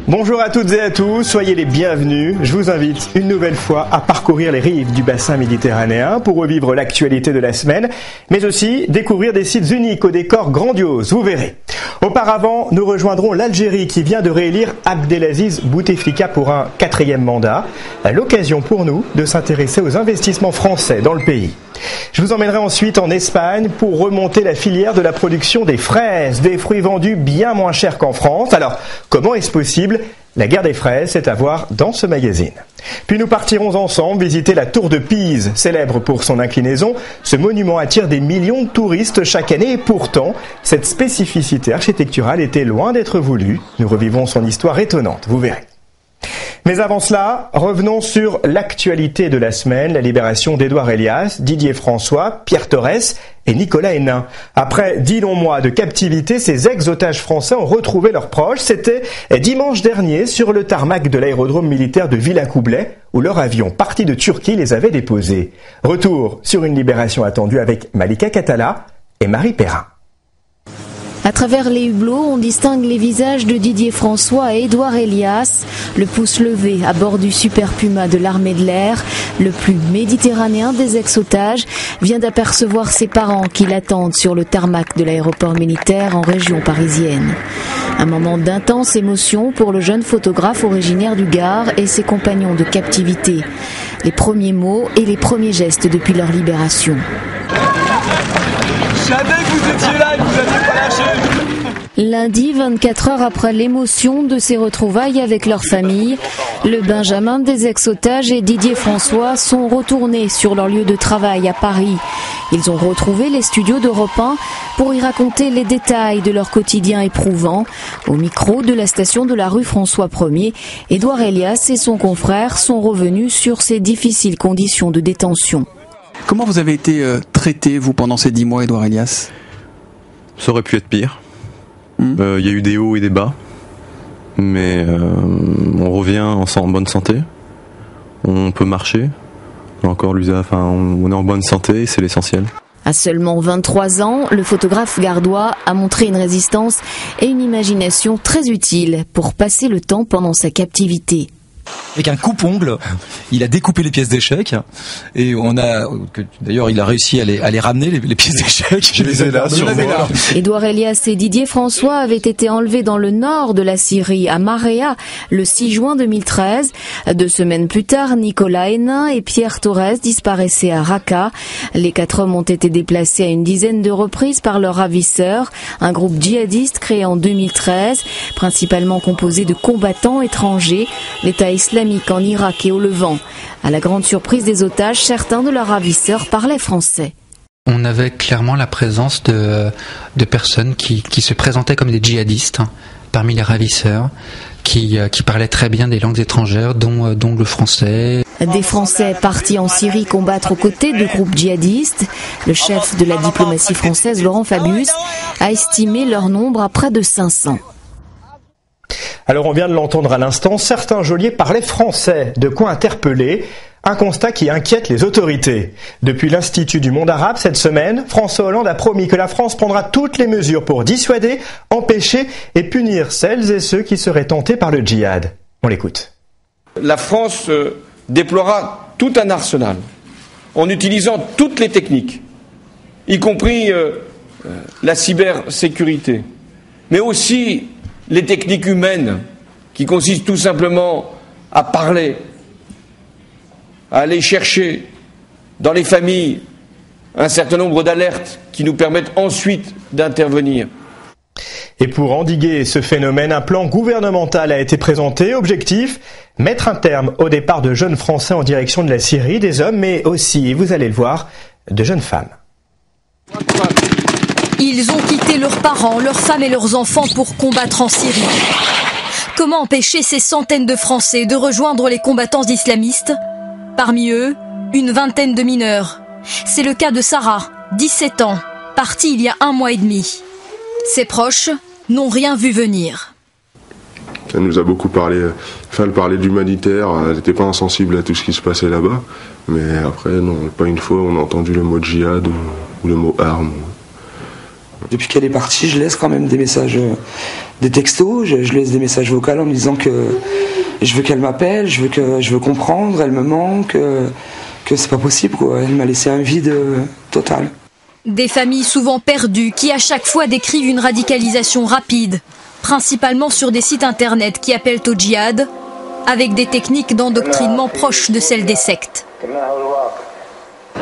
Bonjour à toutes et à tous, soyez les bienvenus. Je vous invite une nouvelle fois à parcourir les rives du bassin méditerranéen pour revivre l'actualité de la semaine, mais aussi découvrir des sites uniques au décor grandiose, vous verrez. Auparavant, nous rejoindrons l'Algérie qui vient de réélire Abdelaziz Bouteflika pour un 4e mandat. L'occasion pour nous de s'intéresser aux investissements français dans le pays. Je vous emmènerai ensuite en Espagne pour remonter la filière de la production des fraises, des fruits vendus bien moins chers qu'en France. Alors, comment est-ce possible ? La guerre des fraises, c'est à voir dans ce magazine. Puis nous partirons ensemble visiter la tour de Pise, célèbre pour son inclinaison. Ce monument attire des millions de touristes chaque année et pourtant, cette spécificité architecturale était loin d'être voulue. Nous revivons son histoire étonnante, vous verrez. Mais avant cela, revenons sur l'actualité de la semaine, la libération d'Édouard Elias, Didier François, Pierre Torres et Nicolas Hénin. Après 10 longs mois de captivité, ces ex-otages français ont retrouvé leurs proches. C'était dimanche dernier sur le tarmac de l'aérodrome militaire de Villacoublay, où leur avion parti de Turquie les avait déposés. Retour sur une libération attendue avec Malika Katala et Marie Perrin. À travers les hublots, on distingue les visages de Didier François et Édouard Elias, le pouce levé à bord du Super Puma de l'armée de l'air, le plus méditerranéen des ex-otages, vient d'apercevoir ses parents qui l'attendent sur le tarmac de l'aéroport militaire en région parisienne. Un moment d'intense émotion pour le jeune photographe originaire du Gard et ses compagnons de captivité. Les premiers mots et les premiers gestes depuis leur libération. Je savais que vous étiez là et que vous n'aviez pas lâché. Lundi, 24 heures après l'émotion de ces retrouvailles avec leur famille, le Benjamin des ex-otages et Didier François sont retournés sur leur lieu de travail à Paris. Ils ont retrouvé les studios d'Europe 1 pour y raconter les détails de leur quotidien éprouvant. Au micro de la station de la rue François 1er, Édouard Elias et son confrère sont revenus sur ces difficiles conditions de détention. Comment vous avez été traité, vous, pendant ces 10 mois, Édouard Elias ? Ça aurait pu être pire. Y a eu des hauts et des bas. Mais on revient en bonne santé. On peut marcher. On est en bonne santé et c'est l'essentiel. À seulement 23 ans, le photographe gardois a montré une résistance et une imagination très utiles pour passer le temps pendant sa captivité. Avec un coupe-ongle, il a découpé les pièces d'échecs et d'ailleurs il a réussi à les ramener, les pièces d'échecs. Je les ai là sur moi. Édouard Elias et Didier François avaient été enlevés dans le nord de la Syrie, à Marea, le 6 juin 2013. 2 semaines plus tard, Nicolas Hénin et Pierre Torres disparaissaient à Raqqa. Les 4 hommes ont été déplacés à une dizaine de reprises par leurs ravisseurs, un groupe djihadiste créé en 2013, principalement composé de combattants étrangers. L'État islamique en Irak et au Levant. À la grande surprise des otages, certains de leurs ravisseurs parlaient français. On avait clairement la présence de personnes qui se présentaient comme des djihadistes parmi les ravisseurs, qui parlaient très bien des langues étrangères, dont le français. Des Français partis en Syrie combattre aux côtés de groupes djihadistes. Le chef de la diplomatie française, Laurent Fabius, a estimé leur nombre à près de 500. Alors on vient de l'entendre à l'instant, certains geôliers parlaient français, de quoi interpeller, un constat qui inquiète les autorités. Depuis l'Institut du monde arabe cette semaine, François Hollande a promis que la France prendra toutes les mesures pour dissuader, empêcher et punir celles et ceux qui seraient tentés par le djihad. On l'écoute. La France déploiera tout un arsenal en utilisant toutes les techniques, y compris la cybersécurité, mais aussi les techniques humaines qui consistent tout simplement à parler, à aller chercher dans les familles un certain nombre d'alertes qui nous permettent ensuite d'intervenir. Et pour endiguer ce phénomène, un plan gouvernemental a été présenté. Objectif, mettre un terme au départ de jeunes Français en direction de la Syrie, des hommes, mais aussi, vous allez le voir, de jeunes femmes. Ils ont quitté leurs parents, leurs femmes et leurs enfants pour combattre en Syrie. Comment empêcher ces centaines de Français de rejoindre les combattants islamistes ? Parmi eux, une vingtaine de mineurs. C'est le cas de Sarah, 17 ans, partie il y a 1 mois et demi. Ses proches n'ont rien vu venir. Elle nous a beaucoup parlé, elle parlait d'humanitaire, elle n'était pas insensible à tout ce qui se passait là-bas. Mais après, non, pas une fois on a entendu le mot djihad ou le mot arme. Depuis qu'elle est partie, je laisse quand même des messages, des textos, je laisse des messages vocaux en me disant que je veux qu'elle m'appelle, je veux comprendre, elle me manque, que c'est pas possible, quoi. Elle m'a laissé un vide total. Des familles souvent perdues qui à chaque fois décrivent une radicalisation rapide, principalement sur des sites internet qui appellent au djihad, avec des techniques d'endoctrinement proches de celles des sectes.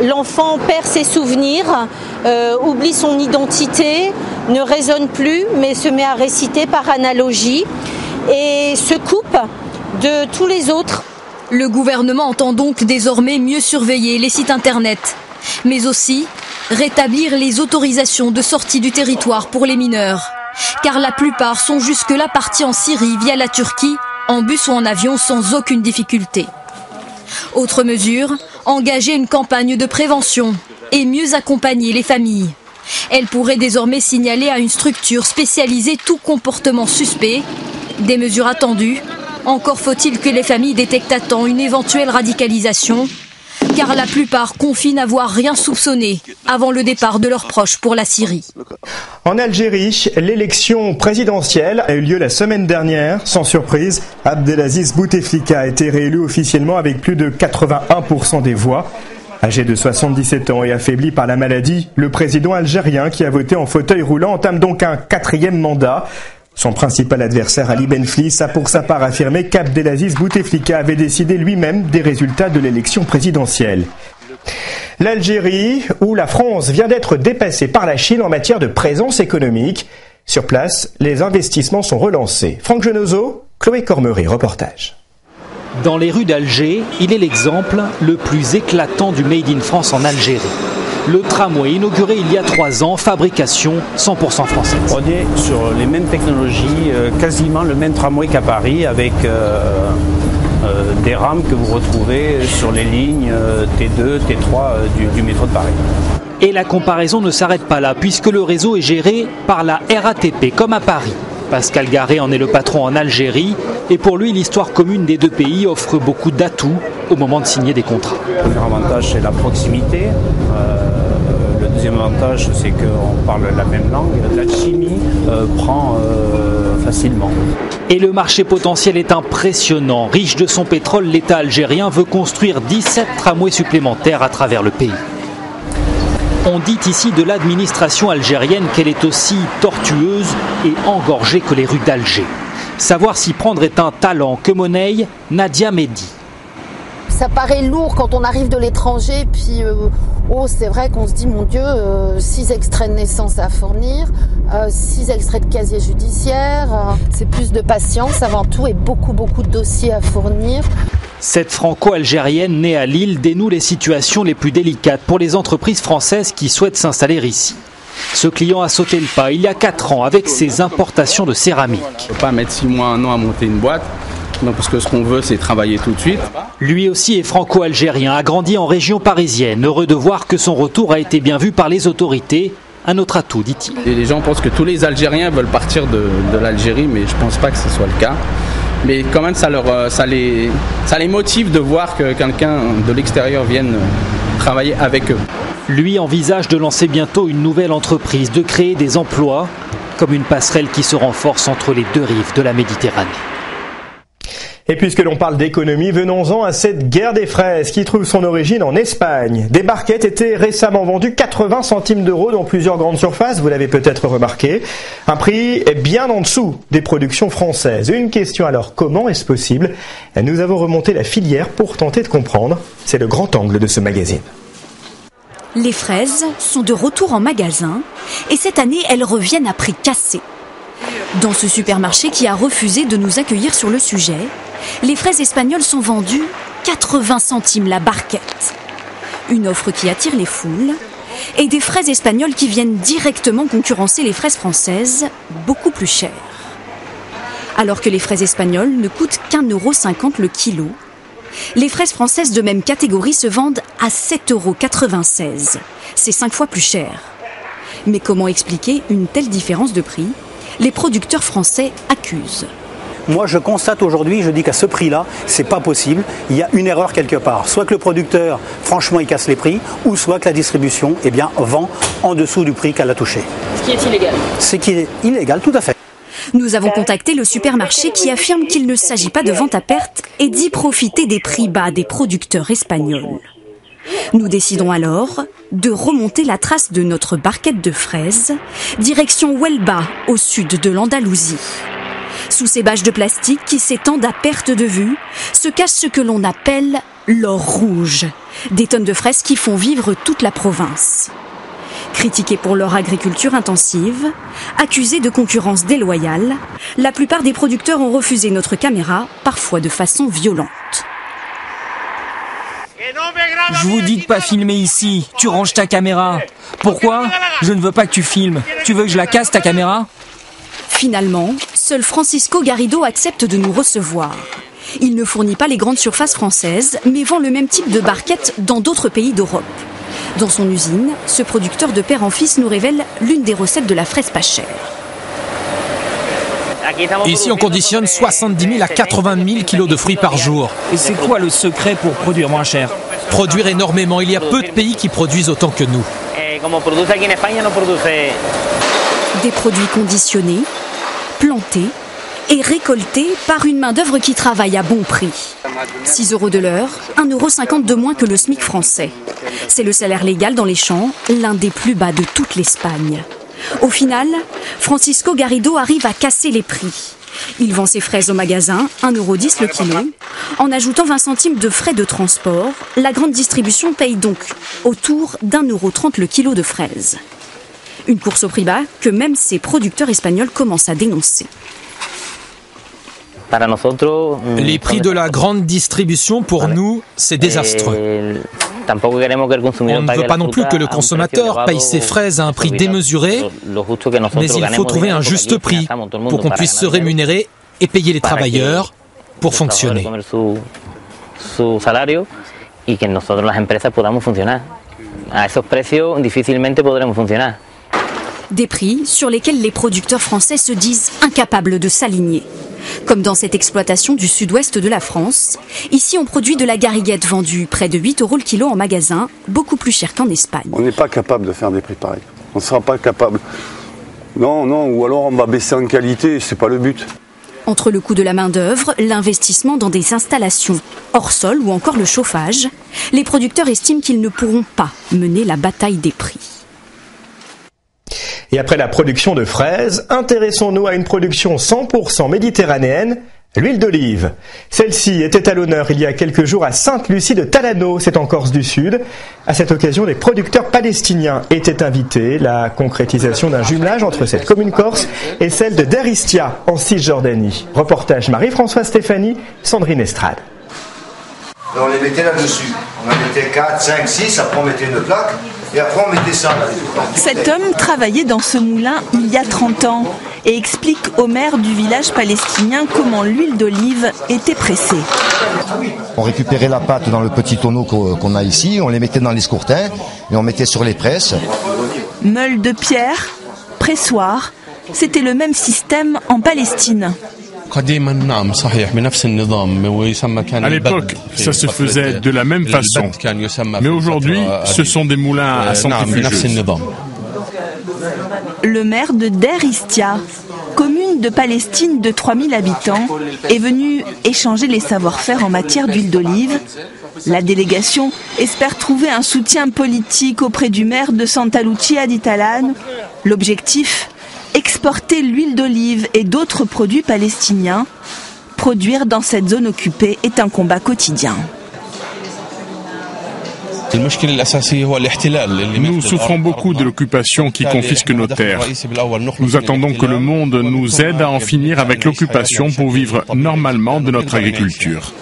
L'enfant perd ses souvenirs, oublie son identité, ne raisonne plus, mais se met à réciter par analogie et se coupe de tous les autres. Le gouvernement entend donc désormais mieux surveiller les sites internet, mais aussi rétablir les autorisations de sortie du territoire pour les mineurs, car la plupart sont jusque-là partis en Syrie via la Turquie, en bus ou en avion sans aucune difficulté. Autre mesure, engager une campagne de prévention et mieux accompagner les familles. Elle pourrait désormais signaler à une structure spécialisée tout comportement suspect. Des mesures attendues. Encore faut-il que les familles détectent à temps une éventuelle radicalisation, car la plupart confient n'avoir rien soupçonné avant le départ de leurs proches pour la Syrie. En Algérie, l'élection présidentielle a eu lieu la semaine dernière. Sans surprise, Abdelaziz Bouteflika a été réélu officiellement avec plus de 81% des voix. Âgé de 77 ans et affaibli par la maladie, le président algérien qui a voté en fauteuil roulant entame donc un 4e mandat. Son principal adversaire, Ali Benflis, a pour sa part affirmé qu'Abdelaziz Bouteflika avait décidé lui-même des résultats de l'élection présidentielle. L'Algérie, où la France vient d'être dépassée par la Chine en matière de présence économique. Sur place, les investissements sont relancés. Franck Genozo, Chloé Cormery, reportage. Dans les rues d'Alger, il est l'exemple le plus éclatant du Made in France en Algérie. Le tramway inauguré il y a 3 ans, fabrication 100% française. On est sur les mêmes technologies, quasiment le même tramway qu'à Paris, avec des rames que vous retrouvez sur les lignes T2, T3 du métro de Paris. Et la comparaison ne s'arrête pas là, puisque le réseau est géré par la RATP, comme à Paris. Pascal Garé en est le patron en Algérie, et pour lui, l'histoire commune des deux pays offre beaucoup d'atouts au moment de signer des contrats. Le premier avantage, c'est la proximité. Le deuxième avantage, c'est qu'on parle la même langue. La chimie prend facilement. Et le marché potentiel est impressionnant. Riche de son pétrole, l'État algérien veut construire 17 tramways supplémentaires à travers le pays. On dit ici de l'administration algérienne qu'elle est aussi tortueuse et engorgée que les rues d'Alger. Savoir s'y prendre est un talent que monnaie Nadia Mehdi. Ça paraît lourd quand on arrive de l'étranger, puis c'est vrai qu'on se dit, mon Dieu, 6 extraits de naissance à fournir, 6 extraits de casier judiciaire, c'est plus de patience avant tout et beaucoup de dossiers à fournir. Cette franco-algérienne née à Lille dénoue les situations les plus délicates pour les entreprises françaises qui souhaitent s'installer ici. Ce client a sauté le pas il y a 4 ans avec ses importations de céramique. On ne peut pas mettre 6 mois, 1 an à monter une boîte. Non, parce que ce qu'on veut, c'est travailler tout de suite. Lui aussi est franco-algérien, a grandi en région parisienne, heureux de voir que son retour a été bien vu par les autorités. Un autre atout, dit-il. Et les gens pensent que tous les Algériens veulent partir de l'Algérie, mais je ne pense pas que ce soit le cas. Mais quand même, ça les motive de voir que quelqu'un de l'extérieur vienne travailler avec eux. Lui envisage de lancer bientôt une nouvelle entreprise, de créer des emplois, comme une passerelle qui se renforce entre les deux rives de la Méditerranée. Et puisque l'on parle d'économie, venons-en à cette guerre des fraises qui trouve son origine en Espagne. Des barquettes étaient récemment vendues 80 centimes d'euros dans plusieurs grandes surfaces, vous l'avez peut-être remarqué. Un prix bien en dessous des productions françaises. Une question alors, comment est-ce possible? Nous avons remonté la filière pour tenter de comprendre. C'est le grand angle de ce magazine. Les fraises sont de retour en magasin et cette année, elles reviennent à prix cassé. Dans ce supermarché qui a refusé de nous accueillir sur le sujet, les fraises espagnoles sont vendues 80 centimes la barquette. Une offre qui attire les foules et des fraises espagnoles qui viennent directement concurrencer les fraises françaises, beaucoup plus chères. Alors que les fraises espagnoles ne coûtent qu'1,50 € le kilo, les fraises françaises de même catégorie se vendent à 7,96 €. C'est 5 fois plus cher. Mais comment expliquer une telle différence de prix ? Les producteurs français accusent. Moi, je constate aujourd'hui, je dis qu'à ce prix-là, c'est pas possible. Il y a une erreur quelque part. Soit que le producteur, franchement, il casse les prix, ou soit que la distribution, vend en dessous du prix qu'elle a touché. qui est illégal. Ce qui est illégal, tout à fait. Nous avons contacté le supermarché qui affirme qu'il ne s'agit pas de vente à perte et d'y profiter des prix bas des producteurs espagnols. Nous décidons alors de remonter la trace de notre barquette de fraises, direction Huelva, au sud de l'Andalousie. Sous ces bâches de plastique qui s'étendent à perte de vue, se cache ce que l'on appelle l'or rouge, des tonnes de fraises qui font vivre toute la province. Critiqués pour leur agriculture intensive, accusés de concurrence déloyale, la plupart des producteurs ont refusé notre caméra, parfois de façon violente. Je vous dis de pas filmer ici, tu ranges ta caméra. Pourquoi ? Je ne veux pas que tu filmes. Tu veux que je la casse ta caméra ? Finalement, seul Francisco Garrido accepte de nous recevoir. Il ne fournit pas les grandes surfaces françaises, mais vend le même type de barquettes dans d'autres pays d'Europe. Dans son usine, ce producteur de père en fils nous révèle l'une des recettes de la fraise pas chère. Ici, on conditionne 70 000 à 80 000 kilos de fruits par jour. Et c'est quoi le secret pour produire moins cher ? Produire énormément. Il y a peu de pays qui produisent autant que nous. Des produits conditionnés, plantés et récoltés par une main-d'œuvre qui travaille à bon prix. 6 € de l'heure, 1,50 € de moins que le SMIC français. C'est le salaire légal dans les champs, l'un des plus bas de toute l'Espagne. Au final, Francisco Garrido arrive à casser les prix. Il vend ses fraises au magasin, 1,10 € le kilo. En ajoutant 20 centimes de frais de transport, la grande distribution paye donc autour d'1,30 € le kilo de fraises. Une course au prix bas que même ces producteurs espagnols commencent à dénoncer. Les prix de la grande distribution, pour nous, c'est désastreux. On ne veut pas non plus que le consommateur paye ses fraises à un prix démesuré, mais il faut trouver un juste prix pour qu'on puisse se rémunérer et payer les travailleurs pour fonctionner. Des prix sur lesquels les producteurs français se disent incapables de s'aligner. Comme dans cette exploitation du sud-ouest de la France, ici on produit de la gariguette vendue près de 8 € le kilo en magasin, beaucoup plus cher qu'en Espagne. On n'est pas capable de faire des prix pareils. On ne sera pas capable. Non, ou alors on va baisser en qualité, c'est pas le but. Entre le coût de la main-d'œuvre, l'investissement dans des installations hors sol ou encore le chauffage, les producteurs estiment qu'ils ne pourront pas mener la bataille des prix. Et après la production de fraises, intéressons-nous à une production 100% méditerranéenne, l'huile d'olive. Celle-ci était à l'honneur il y a quelques jours à Sainte-Lucie de Talano, c'est en Corse du Sud. À cette occasion, les producteurs palestiniens étaient invités. La concrétisation d'un jumelage entre cette commune corse et celle de Der Istia en Cisjordanie. Reportage Marie-Françoise Stéphanie, Sandrine Estrade. On les mettait là-dessus. On en mettait 4, 5, 6, après on mettait une plaque. Et après, on mettait ça là. Cet homme travaillait dans ce moulin il y a 30 ans et explique au maire du village palestinien comment l'huile d'olive était pressée. On récupérait la pâte dans le petit tonneau qu'on a ici, on les mettait dans les scourtins et on mettait sur les presses. Meule de pierre, pressoir, c'était le même système en Palestine. À l'époque, ça se faisait de la même façon. Mais aujourd'hui, ce sont des moulins à centrifugeuse. Le maire de Der Istia, commune de Palestine de 3000 habitants, est venu échanger les savoir-faire en matière d'huile d'olive. La délégation espère trouver un soutien politique auprès du maire de Santa Lucia di Talano. L'objectif ? Exporter l'huile d'olive et d'autres produits palestiniens. Produire dans cette zone occupée est un combat quotidien. Nous souffrons beaucoup de l'occupation qui confisque nos terres. Nous attendons que le monde nous aide à en finir avec l'occupation pour vivre normalement de notre agriculture.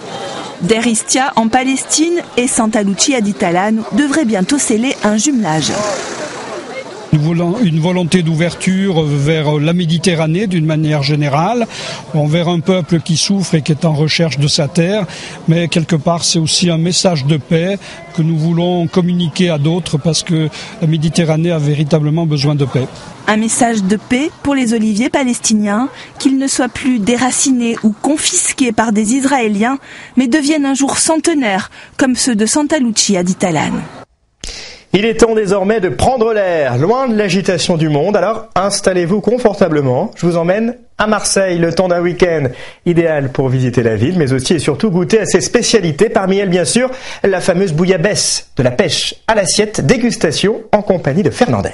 Der Istia en Palestine et Santa Lucia di Talano devraient bientôt sceller un jumelage. Une volonté d'ouverture vers la Méditerranée d'une manière générale, envers un peuple qui souffre et qui est en recherche de sa terre, mais quelque part c'est aussi un message de paix que nous voulons communiquer à d'autres parce que la Méditerranée a véritablement besoin de paix. Un message de paix pour les oliviers palestiniens, qu'ils ne soient plus déracinés ou confisqués par des Israéliens, mais deviennent un jour centenaires comme ceux de Santa Lucia di Talano. Il est temps désormais de prendre l'air, loin de l'agitation du monde. Alors installez-vous confortablement. Je vous emmène à Marseille, le temps d'un week-end idéal pour visiter la ville, mais aussi et surtout goûter à ses spécialités. Parmi elles, bien sûr, la fameuse bouillabaisse, de la pêche à l'assiette, dégustation en compagnie de Fernandel.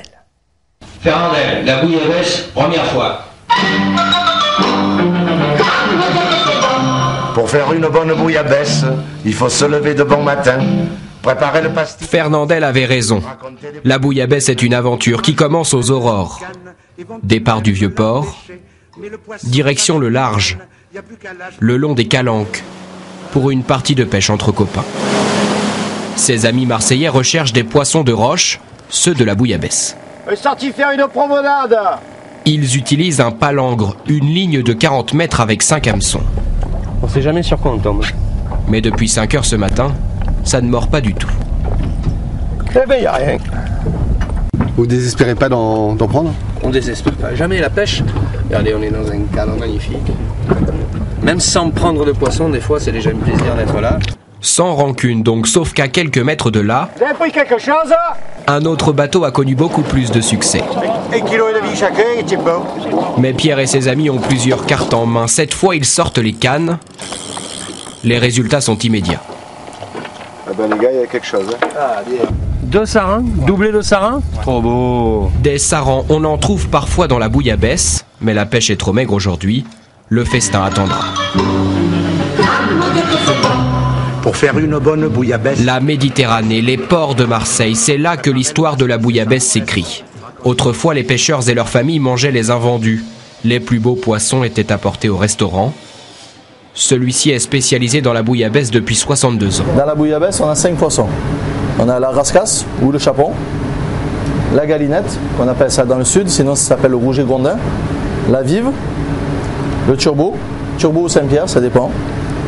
Fernandel, la bouillabaisse, première fois. Pour faire une bonne bouillabaisse, il faut se lever de bon matin. Préparer le pastis. Fernandel avait raison. La bouillabaisse est une aventure qui commence aux aurores. Départ du Vieux-Port, direction le large, le long des Calanques, pour une partie de pêche entre copains. Ses amis marseillais recherchent des poissons de roche, ceux de la bouillabaisse. Sorti faire une promenade. Ils utilisent un palangre, une ligne de 40 mètres avec 5 hameçons. On sait jamais sur quoi on tombe. Mais depuis 5 heures ce matin, ça ne mord pas du tout. Eh ben, y a rien. Vous désespérez pas d'en prendre? On désespère pas. Jamais la pêche. Regardez, on est dans un cadre magnifique. Même sans prendre de poisson, des fois, c'est déjà un plaisir d'être là. Sans rancune donc, sauf qu'à quelques mètres de là, Vous avez pris quelque chose? un autre bateau a connu beaucoup plus de succès. 1,5 kg chacun, et c'est bon. Mais Pierre et ses amis ont plusieurs cartes en main. Cette fois, ils sortent les cannes. Les résultats sont immédiats. Ah ben les gars, il y a quelque chose. Hein. Ah, bien. 2 sarins, doublé de sarins. Trop beau. Des sarans, on en trouve parfois dans la bouillabaisse, mais la pêche est trop maigre aujourd'hui. Le festin attendra. Pour faire une bonne bouillabaisse. La Méditerranée, les ports de Marseille, c'est là que l'histoire de la bouillabaisse s'écrit. Autrefois, les pêcheurs et leurs familles mangeaient les invendus. Les plus beaux poissons étaient apportés au restaurant. Celui-ci est spécialisé dans la bouillabaisse depuis 62 ans. Dans la bouillabaisse, on a 5 poissons. On a la rascasse ou le chapon, la galinette, qu'on appelle ça dans le sud, sinon ça s'appelle le rouget grondin, la vive, le turbo ou Saint-Pierre, ça dépend,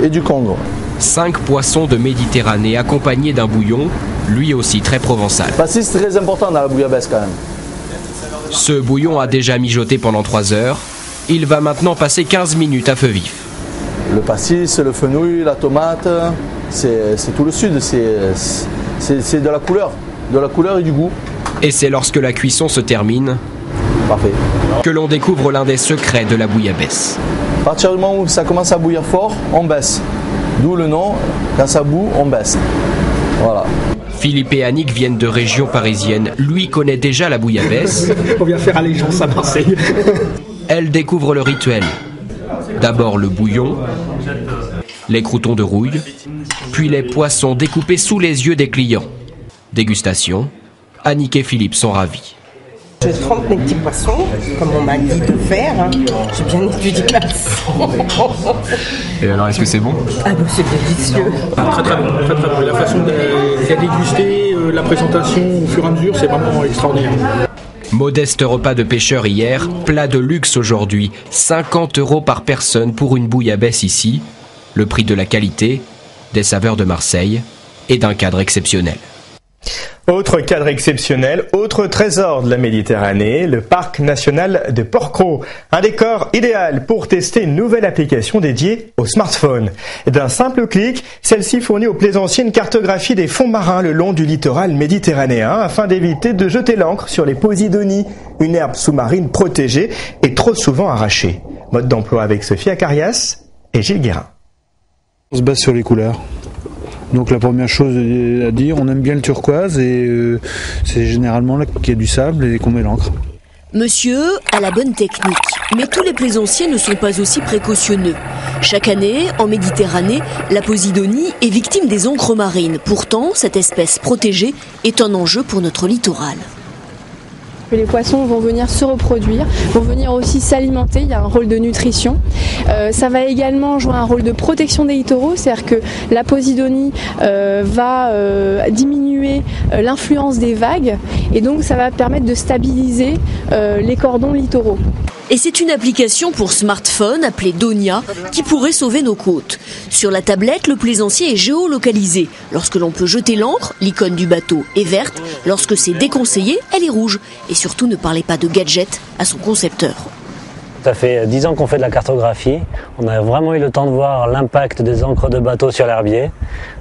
et du congre. 5 poissons de Méditerranée accompagnés d'un bouillon, lui aussi très provençal. Pastis, c'est très important dans la bouillabaisse quand même. Ce bouillon a déjà mijoté pendant 3 heures. Il va maintenant passer 15 minutes à feu vif. Le pastis, le fenouil, la tomate, c'est tout le sud, c'est de la couleur et du goût. Et c'est lorsque la cuisson se termine Parfait. que l'on découvre l'un des secrets de la bouillabaisse. À partir du moment où ça commence à bouillir fort, on baisse. D'où le nom, quand ça bout, on baisse. Voilà. Philippe et Annick viennent de région parisienne. Lui connaît déjà la bouillabaisse. On vient faire allégeance à Marseille. Elle découvre le rituel. D'abord le bouillon, les croûtons de rouille, puis les poissons découpés sous les yeux des clients. Dégustation, Annick et Philippe sont ravis. Je trempe mes petits poissons, comme on m'a dit de faire. J'ai bien étudié la façon. Et alors, est-ce que c'est bon? Ah bah c'est délicieux. Très très bon, très très bon. La façon de la déguster, la présentation au fur et à mesure, c'est vraiment extraordinaire. Modeste repas de pêcheur hier, plat de luxe aujourd'hui. 50 € par personne pour une bouillabaisse ici. Le prix de la qualité, des saveurs de Marseille et d'un cadre exceptionnel. Autre cadre exceptionnel, autre trésor de la Méditerranée, le parc national de Porquerolles. Un décor idéal pour tester une nouvelle application dédiée au smartphone. D'un simple clic, celle-ci fournit aux plaisanciers une cartographie des fonds marins le long du littoral méditerranéen afin d'éviter de jeter l'ancre sur les posidonies, une herbe sous-marine protégée et trop souvent arrachée. Mode d'emploi avec Sophie Acarias et Gilles Guérin. On se base sur les couleurs. Donc la première chose à dire, on aime bien le turquoise et c'est généralement là qu'il y a du sable et qu'on met l'encre. Monsieur a la bonne technique, mais tous les plaisanciers ne sont pas aussi précautionneux. Chaque année, en Méditerranée, la posidonie est victime des encres marines. Pourtant, cette espèce protégée est un enjeu pour notre littoral. Les poissons vont venir se reproduire, vont venir aussi s'alimenter, il y a un rôle de nutrition. Ça va également jouer un rôle de protection des littoraux, c'est-à-dire que la posidonie va diminuer l'influence des vagues et donc ça va permettre de stabiliser les cordons littoraux. Et c'est une application pour smartphone appelée Donia qui pourrait sauver nos côtes. Sur la tablette, le plaisancier est géolocalisé. Lorsque l'on peut jeter l'ancre, l'icône du bateau est verte. Lorsque c'est déconseillé, elle est rouge. Et surtout, ne parlez pas de gadget à son concepteur. Ça fait 10 ans qu'on fait de la cartographie. On a vraiment eu le temps de voir l'impact des ancres de bateaux sur l'herbier.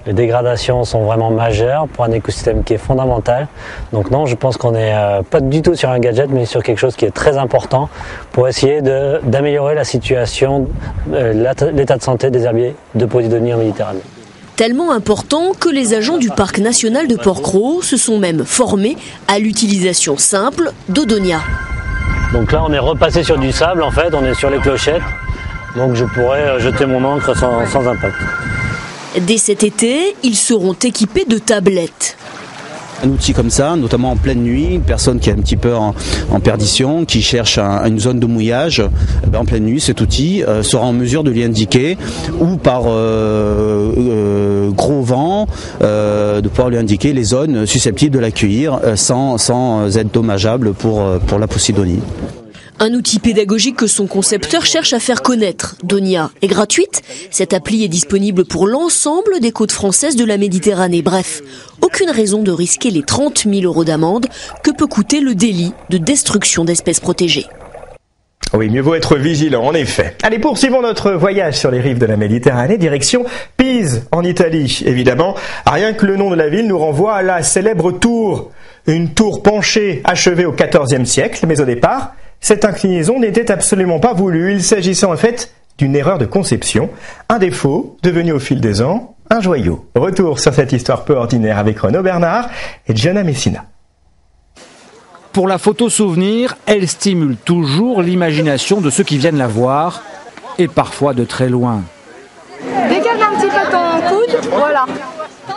Les dégradations sont vraiment majeures pour un écosystème qui est fondamental. Donc non, je pense qu'on n'est pas du tout sur un gadget, mais sur quelque chose qui est très important pour essayer d'améliorer la situation, l'état de santé des herbiers de Posidonie en Méditerranée. Tellement important que les agents du parc national de Porquerolles se sont même formés à l'utilisation simple d'Odonia. Donc là on est repassé sur du sable en fait, on est sur les clochettes, donc je pourrais jeter mon ancre sans impact. Dès cet été, ils seront équipés de tablettes. Un outil comme ça, notamment en pleine nuit, une personne qui est un petit peu en perdition, qui cherche une zone de mouillage, en pleine nuit, cet outil sera en mesure de lui indiquer, ou par gros vent, de pouvoir lui indiquer les zones susceptibles de l'accueillir sans être dommageable pour la Posidonie. Un outil pédagogique que son concepteur cherche à faire connaître. Donia est gratuite. Cette appli est disponible pour l'ensemble des côtes françaises de la Méditerranée. Bref, aucune raison de risquer les 30 000 € d'amende que peut coûter le délit de destruction d'espèces protégées. Oui, mieux vaut être vigilant, en effet. Allez, poursuivons notre voyage sur les rives de la Méditerranée, direction Pise, en Italie, évidemment. Rien que le nom de la ville nous renvoie à la célèbre tour. Une tour penchée, achevée au XIVe siècle, mais au départ, cette inclinaison n'était absolument pas voulue. Il s'agissait en fait d'une erreur de conception, un défaut devenu au fil des ans un joyau. Retour sur cette histoire peu ordinaire avec Renaud Bernard et Gianna Messina. Pour la photo souvenir, elle stimule toujours l'imagination de ceux qui viennent la voir, et parfois de très loin. Décale un petit peu ton coude, voilà.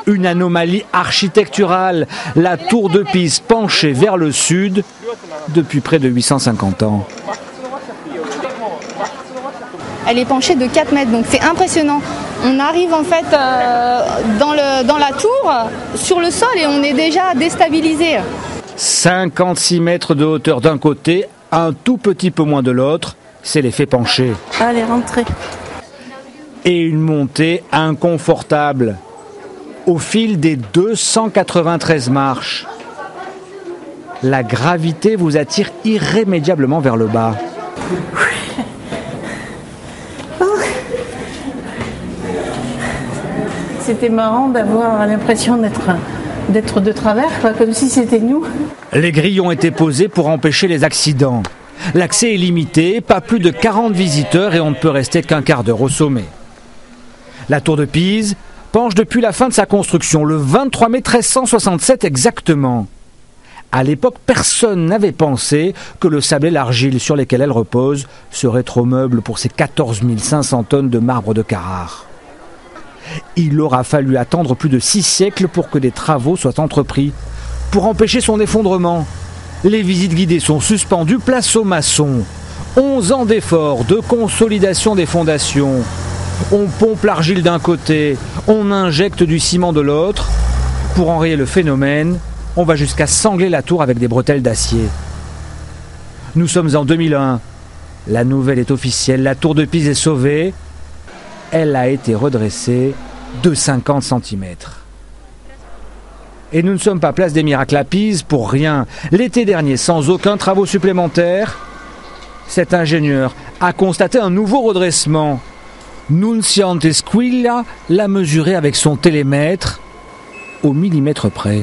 Une anomalie architecturale, la tour de Pise penchée vers le sud depuis près de 850 ans. Elle est penchée de 4 mètres, donc c'est impressionnant. On arrive en fait dans la tour, sur le sol, et on est déjà déstabilisé. 56 mètres de hauteur d'un côté, un tout petit peu moins de l'autre, c'est l'effet penché. Allez, rentrez. Et une montée inconfortable. Au fil des 293 marches, la gravité vous attire irrémédiablement vers le bas. C'était marrant d'avoir l'impression d'être de travers, quoi, comme si c'était nous. Les grilles ont été posées pour empêcher les accidents. L'accès est limité, pas plus de 40 visiteurs et on ne peut rester qu'un quart d'heure au sommet. La tour de Pise penche depuis la fin de sa construction, le 23 mai 1367 exactement. À l'époque, personne n'avait pensé que le sable et l'argile sur lesquels elle repose seraient trop meubles pour ces 14 500 tonnes de marbre de Carrare. Il aura fallu attendre plus de 6 siècles pour que des travaux soient entrepris, pour empêcher son effondrement. Les visites guidées sont suspendues, place aux maçons. 11 ans d'efforts, de consolidation des fondations. On pompe l'argile d'un côté, on injecte du ciment de l'autre. Pour enrayer le phénomène, on va jusqu'à sangler la tour avec des bretelles d'acier. Nous sommes en 2001. La nouvelle est officielle, la tour de Pise est sauvée. Elle a été redressée de 50 cm. Et nous ne sommes pas place des miracles à Pise pour rien. L'été dernier, sans aucun travaux supplémentaires, cet ingénieur a constaté un nouveau redressement. Nunziante Squilla l'a mesuré avec son télémètre au millimètre près.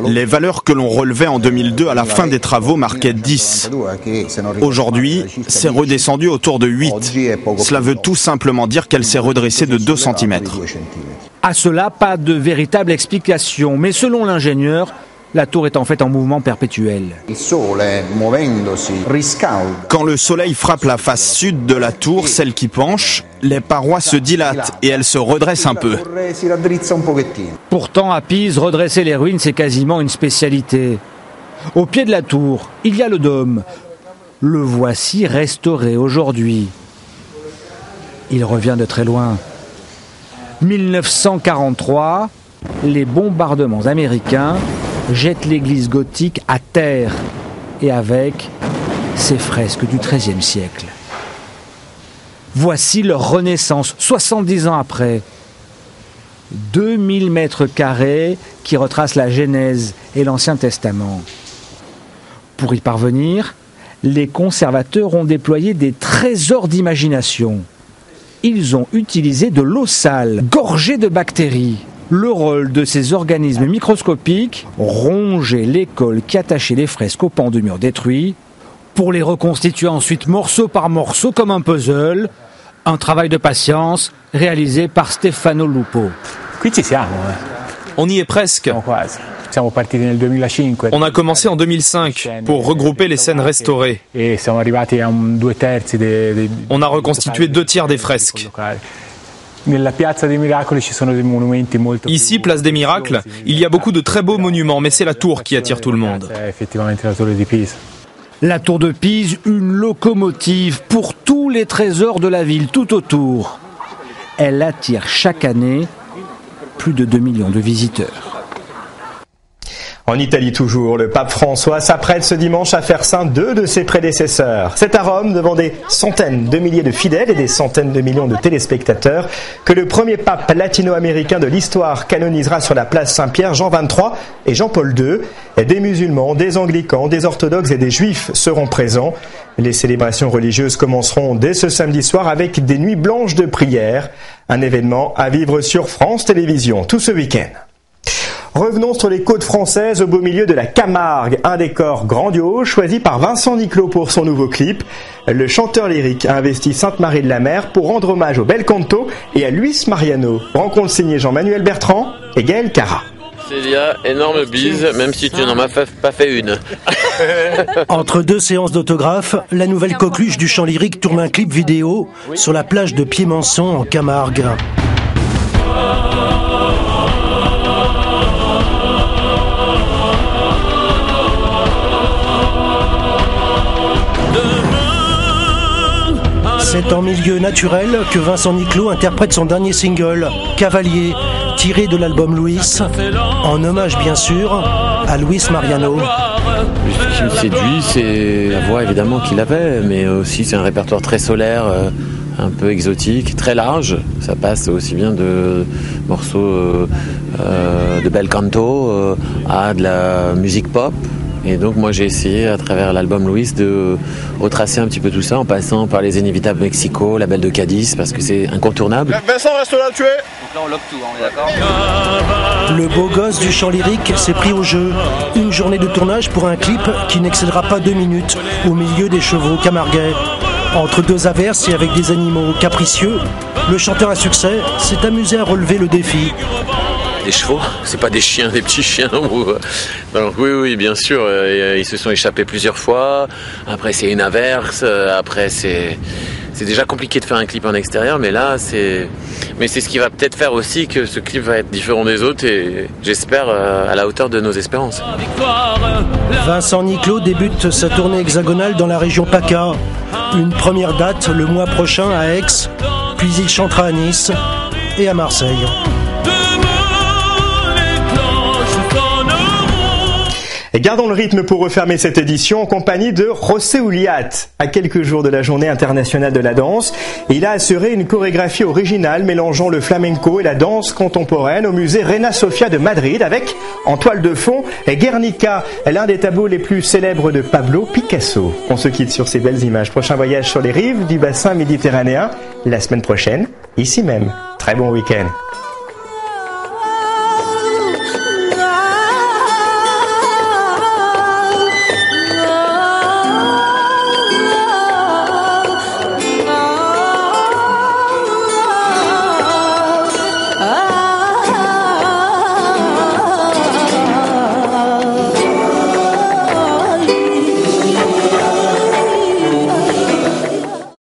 Les valeurs que l'on relevait en 2002 à la fin des travaux marquaient 10. Aujourd'hui, c'est redescendu autour de 8. Cela veut tout simplement dire qu'elle s'est redressée de 2 cm. À cela, pas de véritable explication, mais selon l'ingénieur, la tour est en fait en mouvement perpétuel. Quand le soleil frappe la face sud de la tour, celle qui penche, les parois se dilatent et elles se redressent un peu. Pourtant, à Pise, redresser les ruines, c'est quasiment une spécialité. Au pied de la tour, il y a le dôme. Le voici restauré aujourd'hui. Il revient de très loin. 1943, les bombardements américains jettent l'église gothique à terre et avec ses fresques du XIIIe siècle. Voici leur renaissance, 70 ans après. 2000 mètres carrés qui retracent la Genèse et l'Ancien Testament. Pour y parvenir, les conservateurs ont déployé des trésors d'imagination. Ils ont utilisé de l'eau sale, gorgée de bactéries. Le rôle de ces organismes microscopiques, ronger l'école qui attachait les fresques aux pans de murs détruits, pour les reconstituer ensuite morceau par morceau comme un puzzle. Un travail de patience réalisé par Stefano Lupo. On y est presque. On a commencé en 2005 pour regrouper les scènes restaurées. On a reconstitué 2/3 des fresques. Ici, place des Miracles, il y a beaucoup de très beaux monuments, mais c'est la tour qui attire tout le monde. La tour de Pise, une locomotive pour tous les trésors de la ville tout autour. Elle attire chaque année plus de 2 millions de visiteurs. En Italie toujours, le pape François s'apprête ce dimanche à faire saint 2 de ses prédécesseurs. C'est à Rome, devant des centaines de milliers de fidèles et des centaines de millions de téléspectateurs, que le premier pape latino-américain de l'histoire canonisera sur la place Saint-Pierre Jean XXIII et Jean-Paul II. Et des musulmans, des anglicans, des orthodoxes et des juifs seront présents. Les célébrations religieuses commenceront dès ce samedi soir avec des nuits blanches de prière. Un événement à vivre sur France Télévisions tout ce week-end. Revenons sur les côtes françaises au beau milieu de la Camargue, un décor grandiose choisi par Vincent Niclot pour son nouveau clip. Le chanteur lyrique a investi Sainte-Marie-de-la-Mer pour rendre hommage au bel canto et à Luis Mariano. Rencontre signée Jean-Manuel Bertrand et Gaël Cara. Célia, énorme bise, même si tu n'en as pas fait une. Entre 2 séances d'autographes, la nouvelle coqueluche du chant lyrique tourne un clip vidéo sur la plage de Piémençon en Camargue. C'est en milieu naturel que Vincent Niclot interprète son dernier single, Cavalier, tiré de l'album Louis, en hommage bien sûr à Luis Mariano. Ce qui me séduit, c'est la voix évidemment qu'il avait, mais aussi c'est un répertoire très solaire, un peu exotique, très large. Ça passe aussi bien de morceaux de bel canto à de la musique pop. Et donc moi j'ai essayé à travers l'album Louis de retracer un petit peu tout ça en passant par les Inévitables Mexico, la Belle de Cadiz, parce que c'est incontournable. Vincent, reste là, tu es. Donc là on lock tout, on est d'accord. Le beau gosse du chant lyrique s'est pris au jeu. Une journée de tournage pour un clip qui n'excédera pas 2 minutes au milieu des chevaux camarguais. Entre 2 averses et avec des animaux capricieux, le chanteur à succès s'est amusé à relever le défi. Des chevaux, c'est pas des chiens, des petits chiens. Donc oui, bien sûr, ils se sont échappés plusieurs fois. Après c'est une averse, après c'est déjà compliqué de faire un clip en extérieur, mais là c'est ce qui va peut-être faire aussi que ce clip va être différent des autres et j'espère à la hauteur de nos espérances. Vincent Niclot débute sa tournée hexagonale dans la région PACA. Une première date le mois prochain à Aix, puis il chantera à Nice et à Marseille. Et gardons le rythme pour refermer cette édition en compagnie de José Uliat. À quelques jours de la Journée internationale de la danse, il a assuré une chorégraphie originale mélangeant le flamenco et la danse contemporaine au musée Reina Sofia de Madrid avec, en toile de fond, Guernica, l'un des tableaux les plus célèbres de Pablo Picasso. On se quitte sur ces belles images. Prochain voyage sur les rives du bassin méditerranéen la semaine prochaine, ici même. Très bon week-end.